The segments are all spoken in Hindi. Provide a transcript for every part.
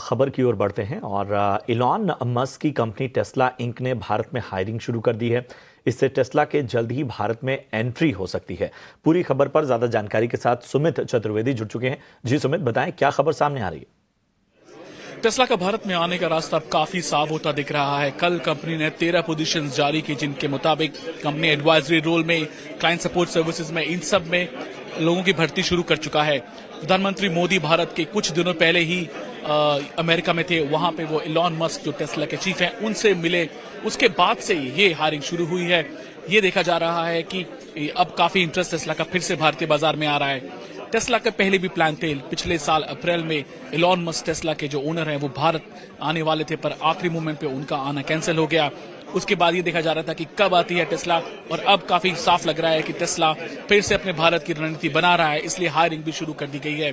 खबर की ओर बढ़ते हैं और इलॉन मस्क की कंपनी टेस्ला इंक ने भारत में हायरिंग शुरू कर दी है। इससे टेस्ला के जल्द ही भारत में एंट्री हो सकती है। पूरी खबर पर ज्यादा जानकारी के साथ सुमित चतुर्वेदी जुड़ चुके हैं। जी सुमित, बताएं क्या खबर सामने आ रही है। टेस्ला का भारत में आने का रास्ता अब काफी साफ होता दिख रहा है। कल कंपनी ने 13 पोजीशंस जारी की, जिनके मुताबिक कंपनी एडवाइजरी रोल में, क्लाइंट सपोर्ट सर्विसेज में, इन सब में लोगों की भर्ती शुरू कर चुका है। प्रधानमंत्री मोदी भारत के कुछ दिनों पहले ही अमेरिका में थे। वहां पे वो इलॉन मस्क जो टेस्ला के चीफ हैं उनसे मिले। उसके बाद से ये हायरिंग शुरू हुई है। ये देखा जा रहा है कि अब काफी इंटरेस्ट टेस्ला का फिर से भारतीय बाजार में आ रहा है। टेस्ला के पहले भी प्लान थे। पिछले साल अप्रैल में इलॉन मस्क टेस्ला के जो ओनर हैं वो भारत आने वाले थे, पर आखिरी मोमेंट पे उनका आना कैंसिल हो गया। उसके बाद ये देखा जा रहा था कि कब आती है टेस्ला, और अब काफी साफ लग रहा है कि टेस्ला फिर से अपने भारत की रणनीति बना रहा है, इसलिए हायरिंग भी शुरू कर दी गई है।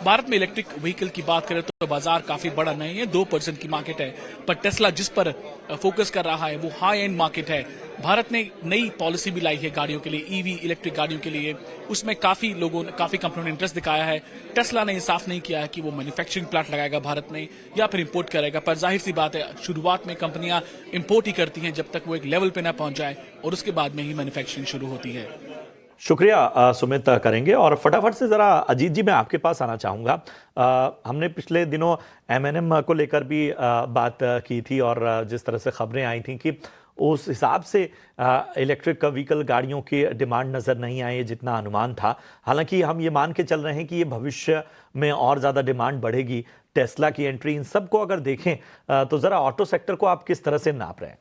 भारत में इलेक्ट्रिक व्हीकल की बात करें तो बाजार काफी बड़ा नहीं है, 2% की मार्केट है, पर टेस्ला जिस पर फोकस कर रहा है वो हाई एंड मार्केट है। भारत ने नई पॉलिसी भी लाई है गाड़ियों के लिए, ईवी इलेक्ट्रिक गाड़ियों के लिए। उसमें काफी कंपनियों ने इंटरेस्ट दिखाया है। टेस्ला ने साफ नहीं किया है कि वो मैन्युफैक्चरिंग प्लांट लगाएगा भारत में या फिर इंपोर्ट करेगा, पर जाहिर सी बात है शुरुआत में कंपनियां इंपोर्ट ही करती हैं जब तक वो एक लेवल पे ना पहुंच जाए, और उसके बाद में ही मैन्युफैक्चरिंग शुरू होती है। शुक्रिया सुमित, करेंगे। और फटाफट से जरा अजीत जी मैं आपके पास आना चाहूंगा। हमने पिछले दिनों एमएनएम को लेकर भी बात की थी और जिस तरह से खबरें आई थी कि उस हिसाब से इलेक्ट्रिक व्हीकल गाड़ियों की डिमांड नज़र नहीं आई जितना अनुमान था। हालांकि हम ये मान के चल रहे हैं कि ये भविष्य में और ज़्यादा डिमांड बढ़ेगी। टेस्ला की एंट्री, इन सबको अगर देखें तो ज़रा ऑटो सेक्टर को आप किस तरह से नाप रहे हैं?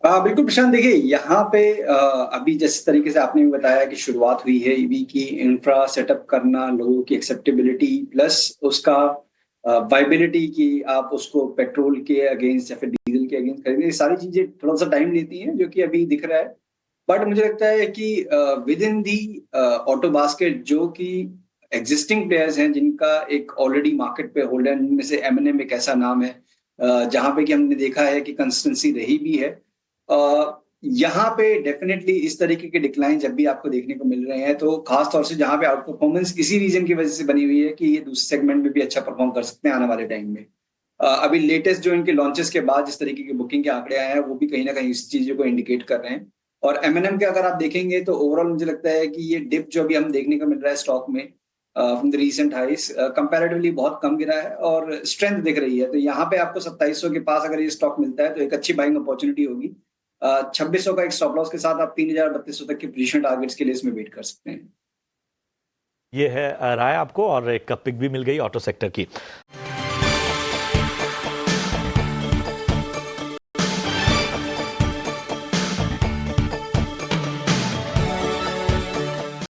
बिल्कुल प्रशांत, देखिए यहाँ पे अभी जिस तरीके से आपने भी बताया कि शुरुआत हुई है ईवी की, इंफ्रा सेटअप करना, लोगों की एक्सेप्टेबिलिटी प्लस उसका वाइबिलिटी की आप उसको पेट्रोल के अगेंस्ट या फिर डीजल के अगेंस्ट खरीदें, ये सारी चीजें थोड़ा सा टाइम लेती हैं, जो कि अभी दिख रहा है। बट मुझे लगता है कि with in the auto basket जो कि एग्जिस्टिंग प्लेयर्स हैं जिनका एक ऑलरेडी मार्केट पे होल्ड है, उनमें से एमएनएम एक ऐसा नाम है जहां पे कि हमने देखा है कि कंसिस्टेंसी रही भी है। यहाँ पे डेफिनेटली इस तरीके के डिक्लाइन जब भी आपको देखने को मिल रहे हैं, तो खास तौर से जहां पे आउट परफॉर्मेंस किसी रीजन की वजह से बनी हुई है कि ये दूसरे सेगमेंट में भी अच्छा परफॉर्म कर सकते हैं आने वाले टाइम में। अभी लेटेस्ट जो इनके लॉन्चेस के बाद जिस तरीके की बुकिंग के आंकड़े आए हैं वो भी कहीं ना कहीं इस चीजों को इंडिकेट कर रहे हैं। और एमएनएम के अगर आप देखेंगे तो ओवरऑल मुझे लगता है कि ये डिप जो अभी हम देखने को मिल रहा है स्टॉक में फ्रॉम द रीसेंट हाइस कंपैरेटिवली बहुत कम गिरा है और स्ट्रेंथ दिख रही है। तो यहाँ पे आपको 2700 के पास अगर ये स्टॉक मिलता है तो एक अच्छी बाइंग अपॉर्चुनिटी होगी। 2600 का एक स्टॉप लॉस के साथ आप 3200 तक के पोजीशन टारगेट्स के लिए इसमें वेट कर सकते हैं। ये है राय आपको, और एक पिक भी मिल गई ऑटो सेक्टर की।